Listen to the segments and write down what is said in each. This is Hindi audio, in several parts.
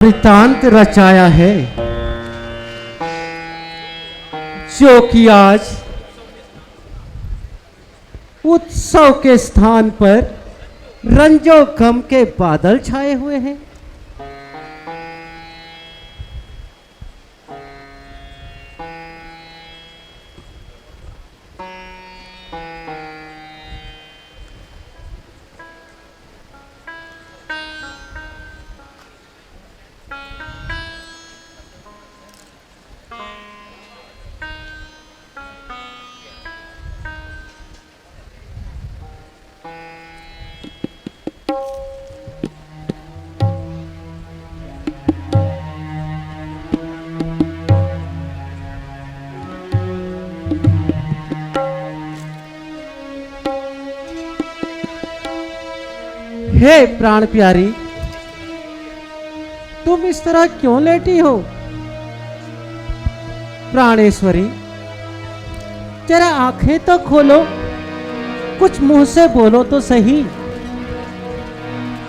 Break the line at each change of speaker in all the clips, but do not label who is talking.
वृतांत रचाया है जो कि आज उत्सव के स्थान पर रंजो गम के बादल छाए हुए हैं। हे प्राण प्यारी, तुम इस तरह क्यों लेटी हो? प्राणेश्वरी, जरा आंखें तो खोलो, कुछ मुंह से बोलो तो सही।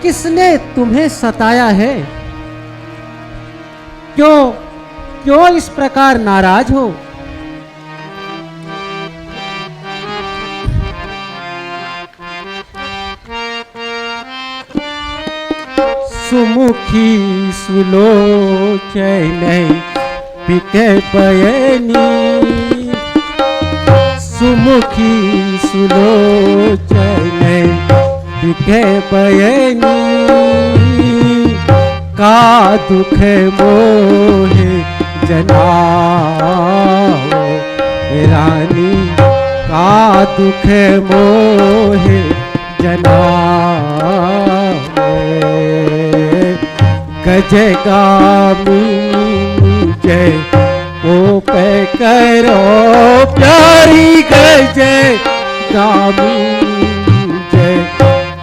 किसने तुम्हें सताया है? क्यों इस प्रकार नाराज हो? सुमुखी सुलोचन बिके पयनी, सुमुखी सुलोचन बिके पयनी, का दुख मोहे जनाओ रानी, का दुख मोहे जनाओ। गजय गामिनी जय ओ पे करो प्यारी, गजय गामिनी जय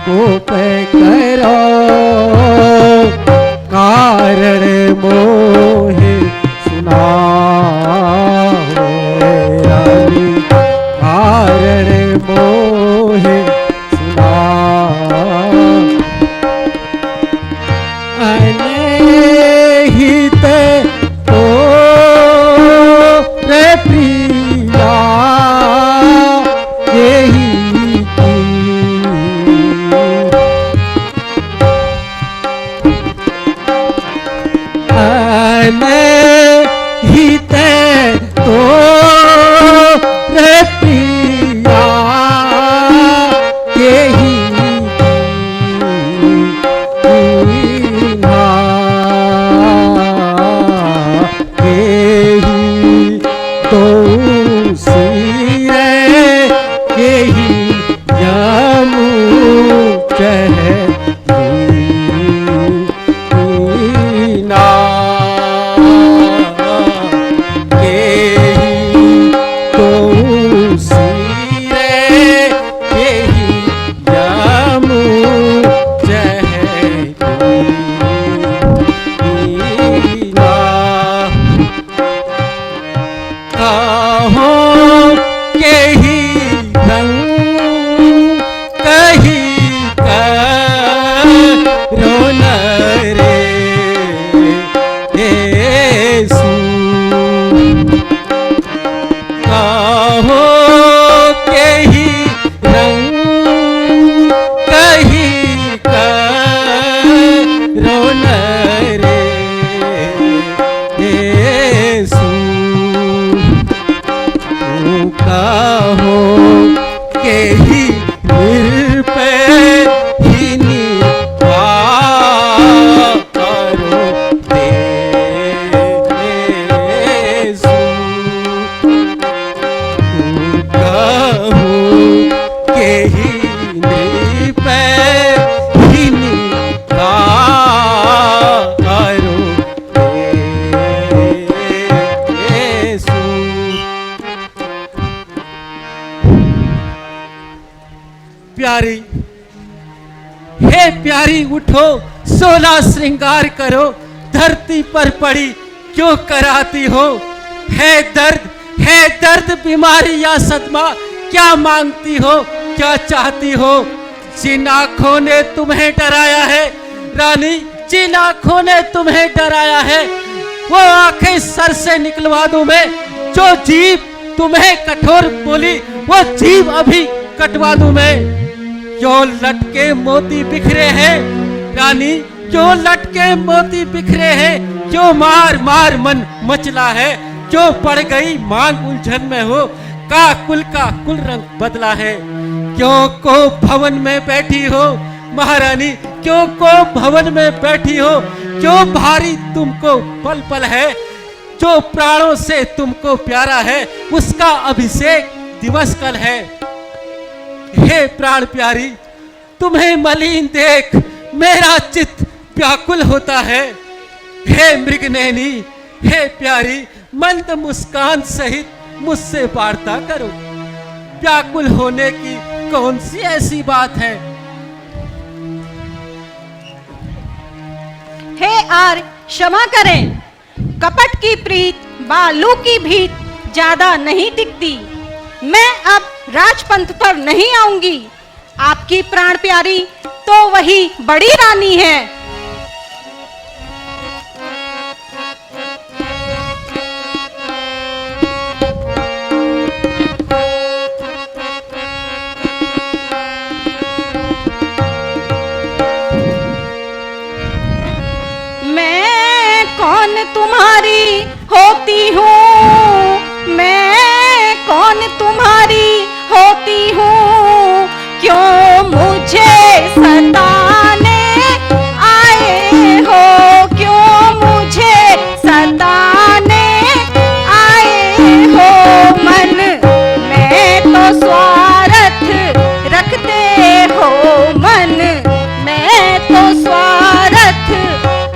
ओ पे करो, कारण मोहे सुनाओ रानी, कारण मोहे प्यारी, हे प्यारी उठो, सोला श्रृंगार करो, धरती पर पड़ी क्यों कराती हो? है दर्द बीमारी या सदमा, क्या मांगती हो, क्या चाहती हो? जिन आंखों ने तुम्हें डराया है रानी, जिन आंखों ने तुम्हें डराया है वो आंखें सर से निकलवा दूं मैं। जो जीभ तुम्हें कठोर बोली वो जीभ अभी कटवा दूं मैं। क्यों लटके मोती बिखरे हैं रानी, क्यों लटके मोती बिखरे हैं, क्यों मार मार मन मचला है, क्यों पड़ गई मांग उलझन में हो, का कुल रंग बदला है। क्यों को भवन में बैठी हो महारानी, क्यों को भवन में बैठी हो, क्यों भारी तुमको पल पल है, जो प्राणों से तुमको प्यारा है उसका अभिषेक दिवस कल है। हे प्राण प्यारी तुम्हें मलिन देख मेरा चित्त व्याकुल होता है। हे मृगनयनी, हे प्यारी मंद मुस्कान सहित मुझसे वार्ता करो। व्याकुल होने की कौन सी ऐसी बात है।
हे आर क्षमा करें, कपट की प्रीत बालू की भीत ज्यादा नहीं टिकती। मैं अब राजपंथ पर नहीं आऊंगी। आपकी प्राण प्यारी तो वही बड़ी रानी है। मैं कौन तुम्हारी होती हूँ, मैं कौन तुम्हारी होती हूँ, क्यों मुझे सताने आए हो, क्यों मुझे सताने आए हो। मन में तो स्वार्थ रखते हो, मन में तो स्वार्थ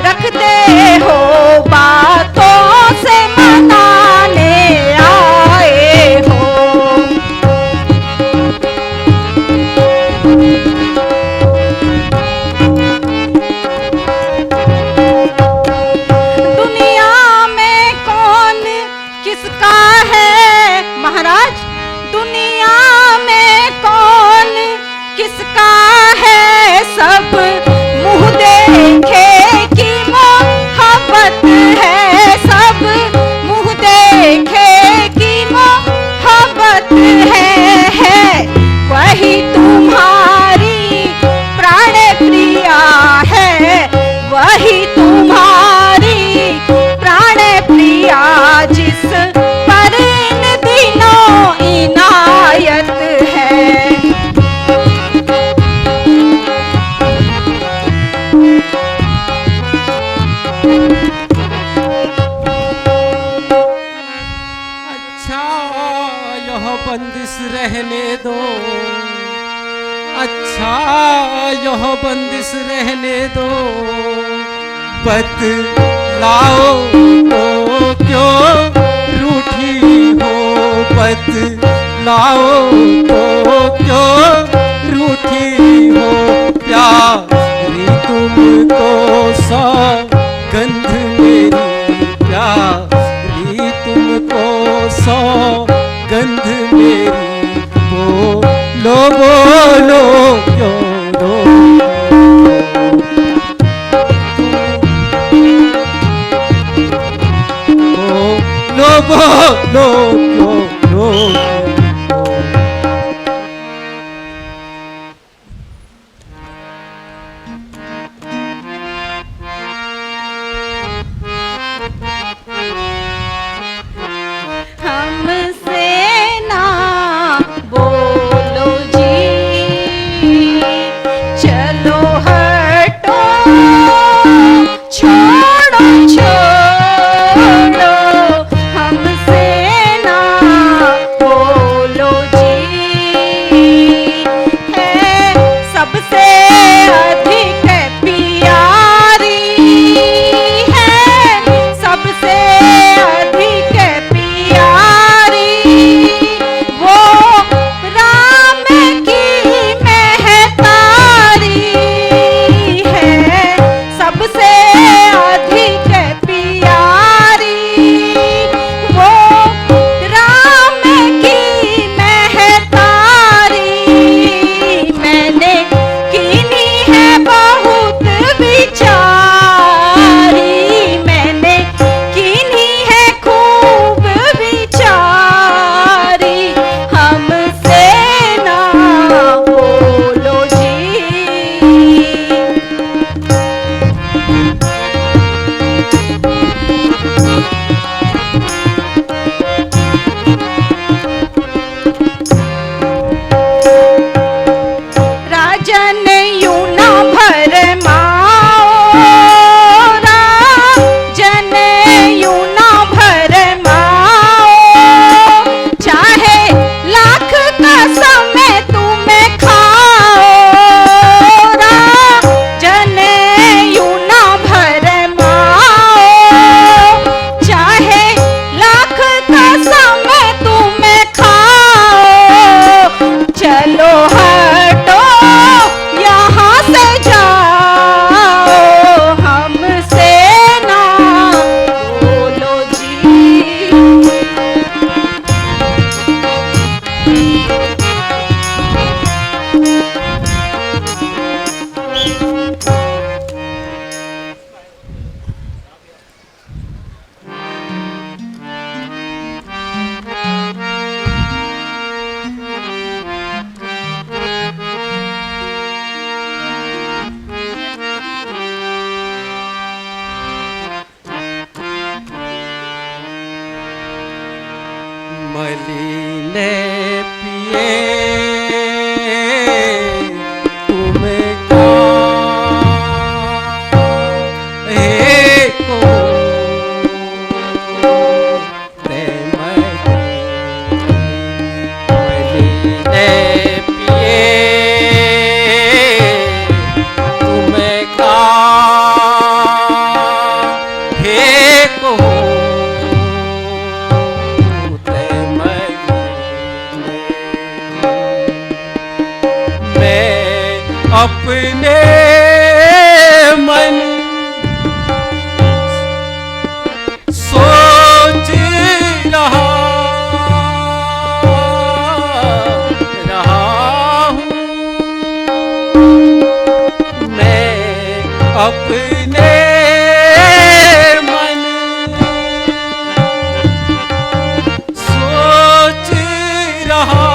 रखते हो, बातों से मनाने आए हो। दुनिया में कौन किसका है महाराज, दुनिया में कौन किसका है, सब मुंह देखे की मोहब्बत है, सब मुंह देखे की मोहब्बत है। वही तुम्हारी प्राण प्रिया है, वही तुम्हारी प्राण प्रिया, जिस पर इन दिनों इनायत है।
अच्छा यह बंदिश रहने दो, अच्छा यह बंदिश रहने दो, बतलाओ तो क्यों रूठी हो, बतलाओ तो क्यों रूठी हो। प्यारी तुमको सौगंध मेरी, प्यारी तुमको सौगंध मेरी, बोलो बोलो क्यों रो। बोलो बोलो क्यों रो।
हमसे ना बोलो जी, चलो हटो, छोड़ो छोड़ो, हमसे ना बोलो।
मलिने पिए तुम्हें को मलिने पिए तुम्हें को अपने मन सोच रहा हूँ मैं अपने मन सोच रहा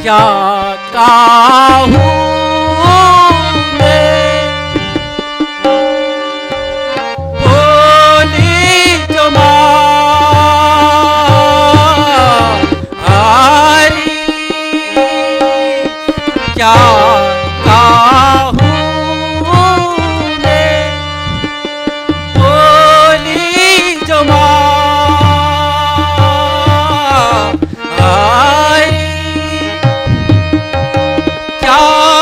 क्या कहूँ मैं बोली जो मारी क्या कहूँ मैं बोली जो मारी क्या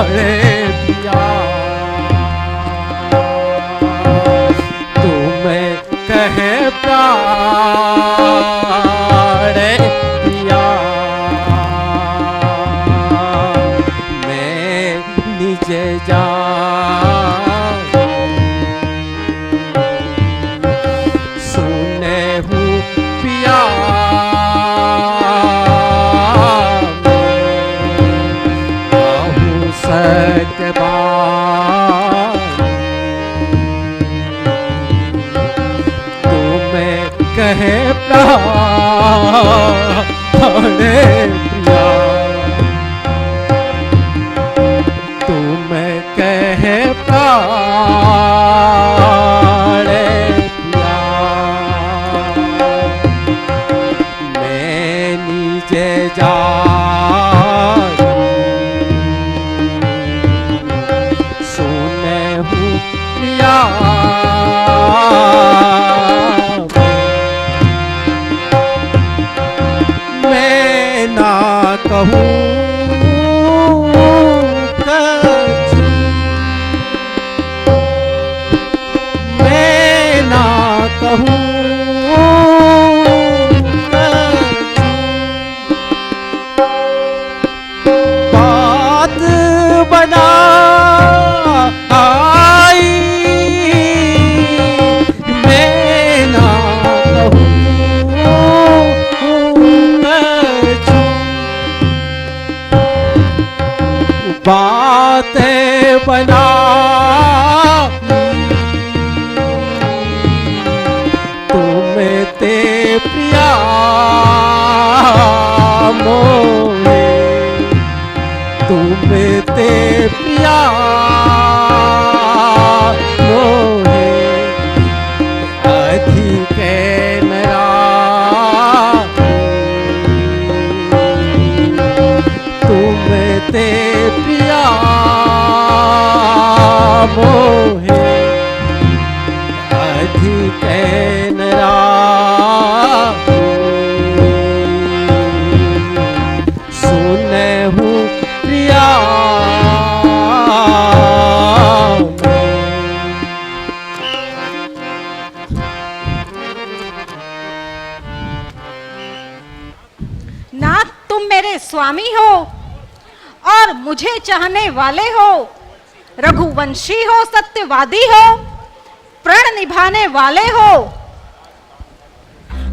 रे पिया, तुम्हें कहे प्यार रे पिया, मैं नीचे जा सुने हूँ पिया, तुम्हें कहे प्यार रे पिया, तुम्हें कहे प्यार रे पिया, मैं नीचे जा मैं ना कहूँ कछु, मैं ना कहूँ कछु, बात बना बातें बना तुम्हें ते प्रिया मोहे, तुम्हें ते प्रिया मोहे, अधिक नरा तुम्हें ते प्रिया मोहे, अधिक नरा सुने हूँ प्रिया,
ना तुम मेरे स्वामी हो और मुझे चाहने वाले हो, रघुवंशी हो, सत्यवादी हो, प्रण निभाने वाले हो।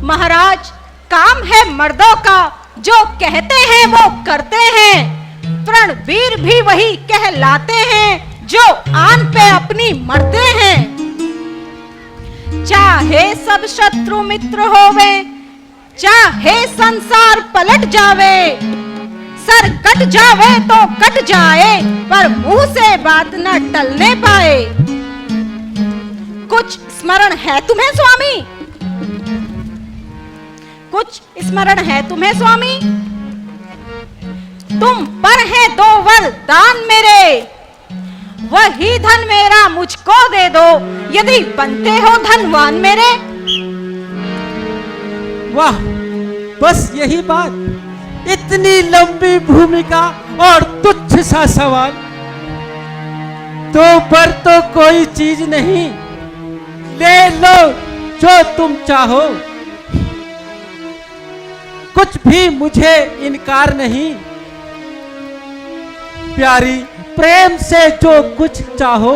महाराज, काम है मर्दों का, जो कहते हैं वो करते हैं, प्रण वीर भी वही कहलाते हैं, जो आन पे अपनी मरते हैं। चाहे सब शत्रु मित्र होवे, चाहे संसार पलट जावे, सर कट जावे तो कट जाए, पर मुंह से बात न टलने पाए। कुछ स्मरण है तुम्हें स्वामी? कुछ स्मरण है तुम्हें स्वामी? तुम पर है दो वरदान मेरे, वही धन मेरा मुझको दे दो, यदि बनते हो धनवान मेरे।
वाह, बस यही बात, इतनी लंबी भूमिका और तुच्छ सा सवाल, तो पर तो कोई चीज नहीं, ले लो जो तुम चाहो, कुछ भी मुझे इनकार नहीं, प्यारी प्रेम से जो कुछ चाहो,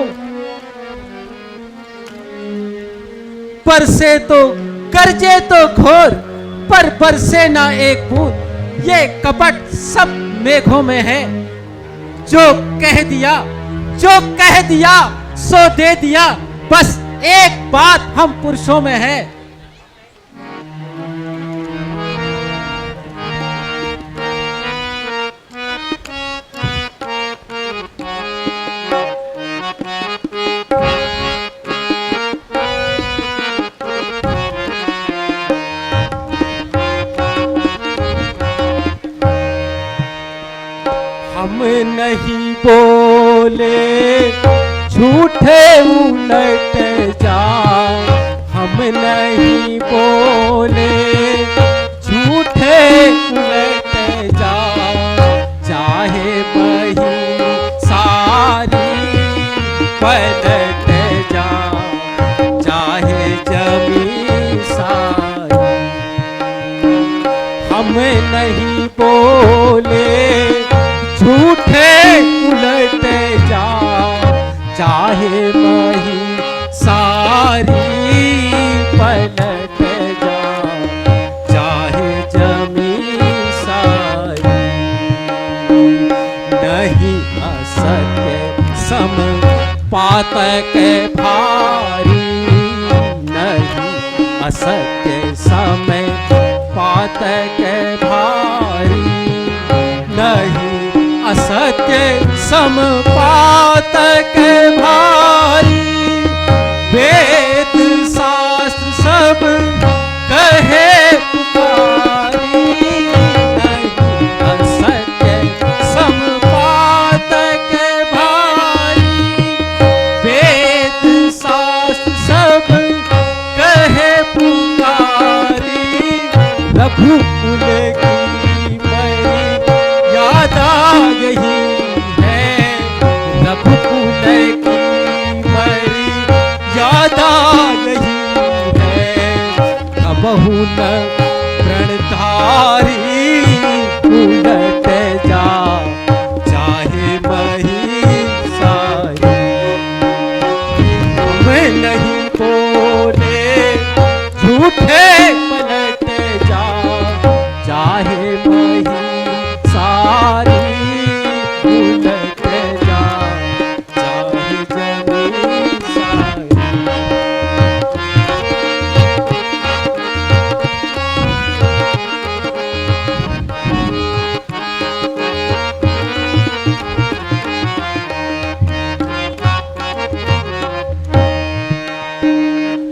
बरसे तो गरजे तो घोर, पर बरसे ना एक बूंद, ये कपट सब मेघों में है। जो कह दिया सो दे दिया, बस एक बात हम पुरुषों में है। हम नहीं बोले झूठे उलट जा, हम नहीं बोले झूठे उलट जा, चाहे बही सा नहीं बोले झूठे उलटे जा, चाहे मही सारी पलट जा, चाहे जमी सारी। नहीं असत्य सम पातक भारी, नहीं असत्य समय पातक भारी, नहीं असत्य सम पातक भारी। वेद शास्त्र सब कहे पुकारी, नहीं असत्य सम पातक भारी। वेद शास्त्र सब कहे पुकारी, रघुकुल की मर्यादा यही है, रघुकुल की मर्यादा यही है। कबहु न प्रणधारी उलट जा, चाहे मही सारी। मैं नहीं बोले झूठे पलट जा, चाहे मही सारी उलट जा, चाहे जमी सारी।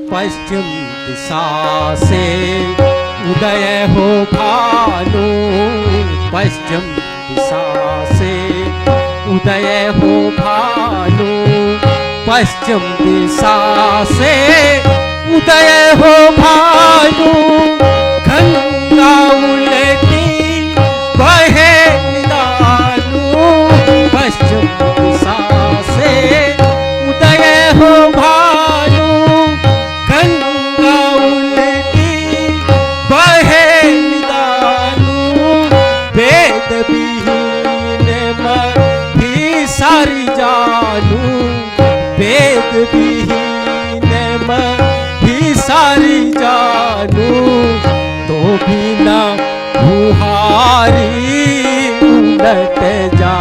पश्चिम दिशा से उदय हो भानु, पश्चिम दिशा से उदय हो भानु, पश्चिम दिशा से उदय हो भानु। गंगा उलटी बहे निदानु, पश्चिम दिशा से उदय हो भानु। गंगा उलटी बहे निदानु, वेद विहीन मही सारी जानू, वेद विहीन मही सारी जानू। तो भी न बुहारी उलट जा,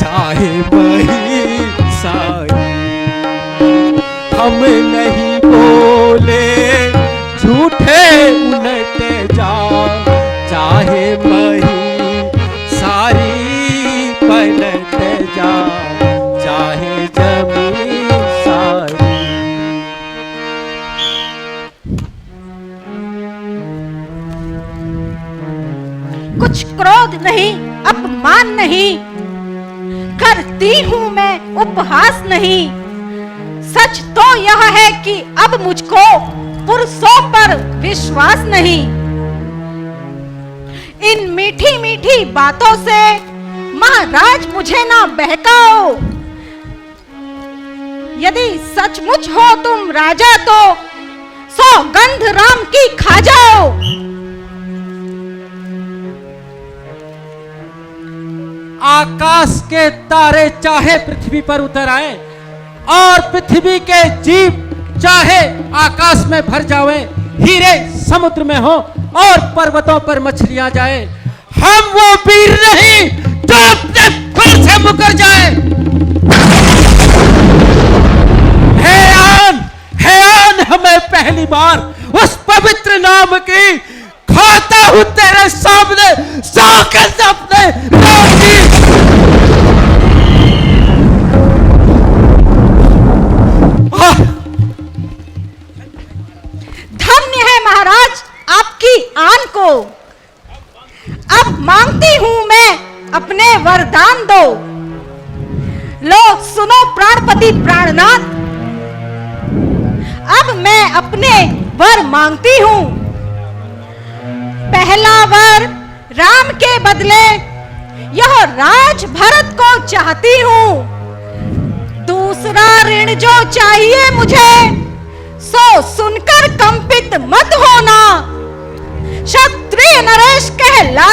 चाहे मही सारी। हम नहीं बोले झूठे उलट जा, चाहे मही सारी पलट जा, चाहे जमी सारी।
कुछ क्रोध नहीं, अपमान नहीं, करती हूं मैं उपहास नहीं। सच तो यह है कि अब मुझको पुरुषों पर विश्वास नहीं। इन मीठी मीठी बातों से महाराज मुझे ना बहकाओ। यदि सचमुच हो तुम राजा तो सौगंध राम की खा जाओ।
आकाश के तारे चाहे पृथ्वी पर उतर आए और पृथ्वी के जीव चाहे आकाश में भर जावे, हीरे समुद्र में हो और पर्वतों पर मछलियां जाए, हम वो वीर नहीं जो अपने फल से मुकर जाए। हे आन हमें पहली बार उस पवित्र नाम की खाता हूं तेरे सामने सौगंध अपने राम की।
धन्य है महाराज आपकी आन को। अब मांगती हूं मैं अपने वरदान दो। लो सुनो प्राणपति प्राणनाथ, अब मैं अपने वर मांगती हूं। पहला वर राम के बदले यह राज भरत को चाहती हूं। दूसरा ऋण जो चाहिए मुझे सो सुनकर कंपित मत होना। क्षत्रिय नरेश कहला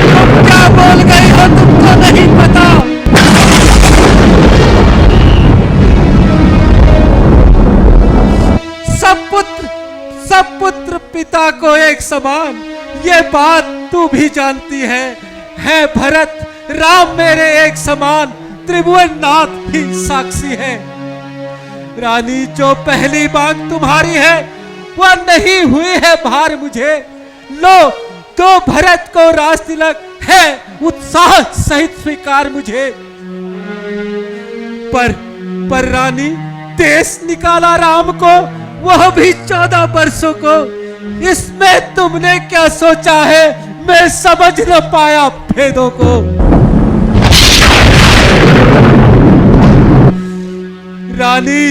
तुम क्या बोल गई हो, तुमको नहीं पता? सब पुत्र पिता को एक समान, ये बात तू भी जानती है भरत। राम मेरे एक समान, त्रिभुवन नाथ भी साक्षी है। रानी, जो पहली मांग तुम्हारी है वह नहीं हुई है भार मुझे। लो, तो भरत को राज तिलक है उत्साह सहित स्वीकार मुझे। पर रानी, देश निकाला राम को, वह भी 14 वर्षों को। इसमें तुमने क्या सोचा है, मैं समझ न पाया भेदों को। रानी,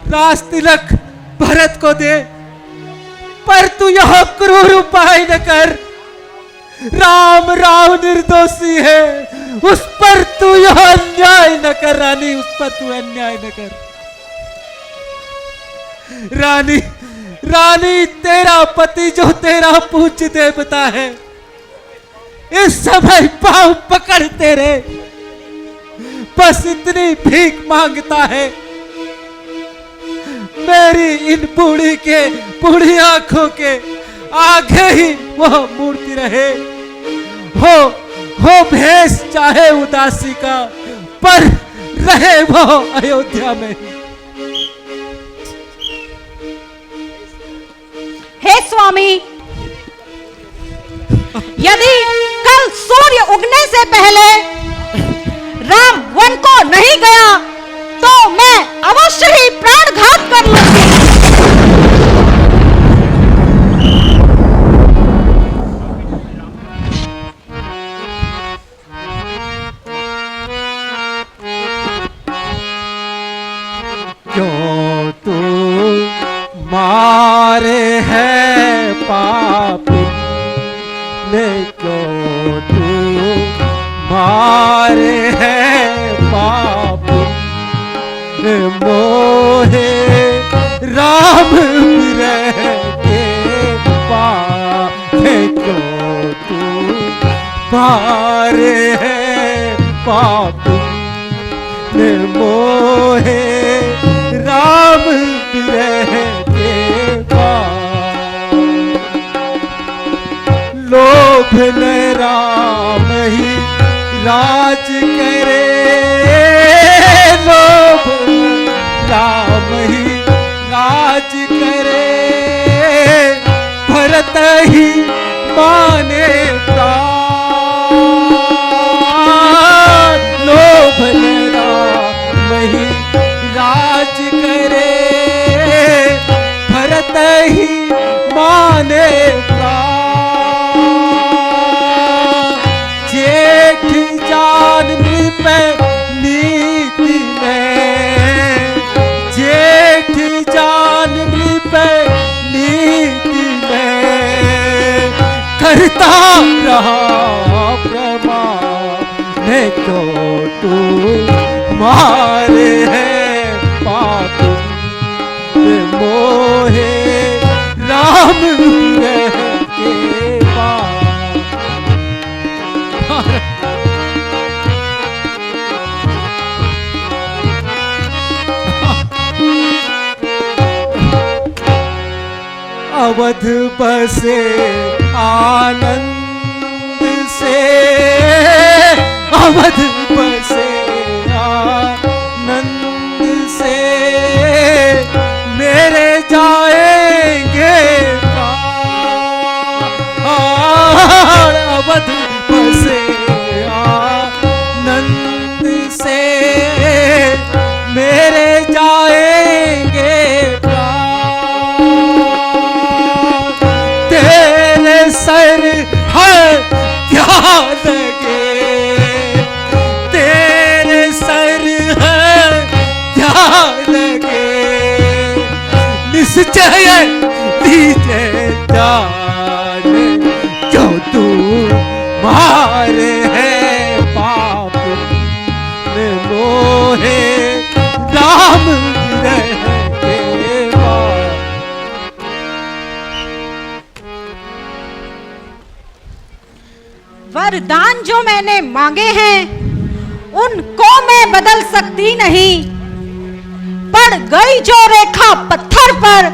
राज तिलक भरत को दे, पर तू यह क्रूर उपाय न कर। राम निर्दोषी है, उस पर तू यह अन्याय न कर। रानी, उस पर तू अन्याय न कर। रानी, तेरा पति जो तेरा पूज्य देवता है, इस समय पांव पकड़ तेरे बस इतनी भीख मांगता है। मेरी इन बूढ़ी आंखों के आगे ही वह मूर्ति रहे। हो भेष चाहे उदासी का, पर रहे वो अयोध्या में।
हे स्वामी, यदि कल सूर्य उगने से पहले राम वन को नहीं गया, तो मैं अवश्य ही प्राणघात कर लूंगी।
क्यों तू मारे है पाप ने, क्यों तू मारे है पाप मोहे राम विरह के पाप। क्यों तू मारे है पाप मोहे राम विरह के पाप। लोभ न राम ही राज करे, लोभ राम ही राज करे। भरत ही माने प्राण, लोभ न राम ही राज करे। भरत ही माने प्राण। जेठ जान नृप नीति में, जेठ जान नृप नीति में करता रहा प्रमाण। तो तू मारे है पाप मोहे राम विरह के पाप। अवध बसे आनंद से, अवध बसे आनंद से मेरे जाएंगे प्राण। अवध बसे आनंद से मेरे जाएंगे सर है क्या लगे, तेरे सर है क्या लगे। निश्चय दीजिए जान, क्यों तू मारे है पाप मोहे राम विरह के पाप।
वरदान जो मैंने मांगे हैं उनको मैं बदल सकती नहीं। पड़ गई जो रेखा पत्थर पर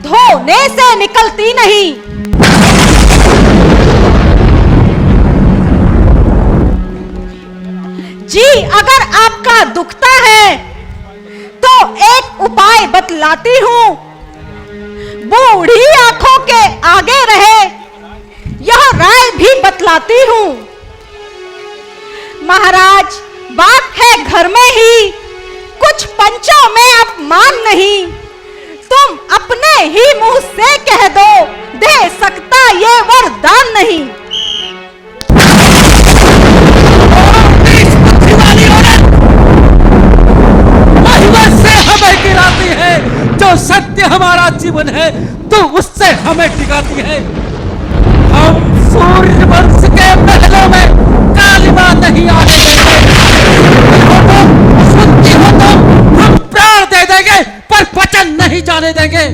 धोने से निकलती नहीं। जी अगर आपका दुखता है तो एक उपाय बतलाती हूं। बूढ़ी आंखों के आगे रहे यह राय भी बतलाती हूं। महाराज बात है घर में ही, कुछ पंचों में अपमान नहीं। तुम अपने ही मुंह से कह दो, दे सकता ये वरदान नहीं।
से हमें गिराती है, जो सत्य हमारा जीवन है तो उससे हमें टिकाती है। हम सूर्य वंश के महलों में कालिमा नहीं आने देंगे। सुनती हो तो हम प्राण दे देंगे पर वचन नहीं जाने देंगे।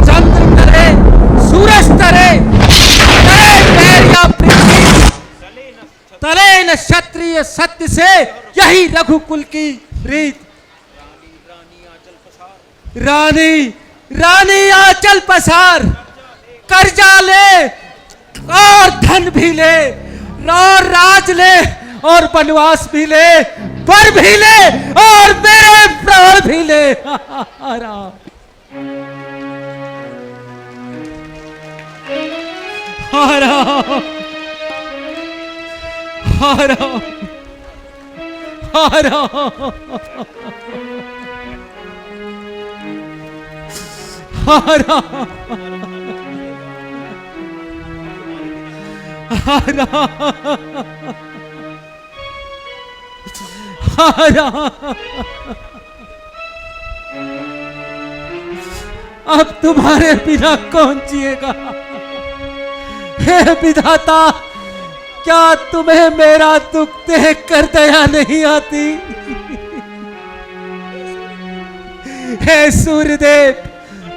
चंद्र करे, सूरज तरे, तले न क्षत्रिय सत्य से, यही रघुकुल की रीत। रानी रानी आंचल पसार, कर्जा ले और धन भी ले, और राज ले और वनवास भी ले, वर भी ले और मेरे प्राण भी ले। राम राम हरा हरा हरा हरा हरा। अब तुम्हारे बिना कौन जिएगा? हे विधाता, क्या तुम्हें मेरा दुख देख कर दया नहीं आती? हे सूर्यदेव,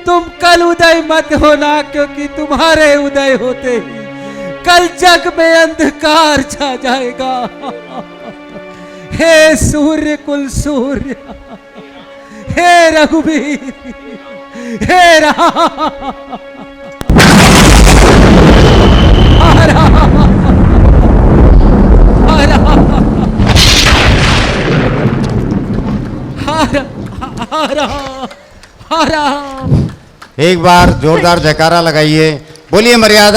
तुम कल उदय मत होना, क्योंकि तुम्हारे उदय होते ही कल जग में अंधकार छा जाएगा। हे सूर्य कुल सूर्य, हे रघुवीर, हे राम।
एक बार जोरदार जयकारा लगाइए। बोलिए मर्यादा।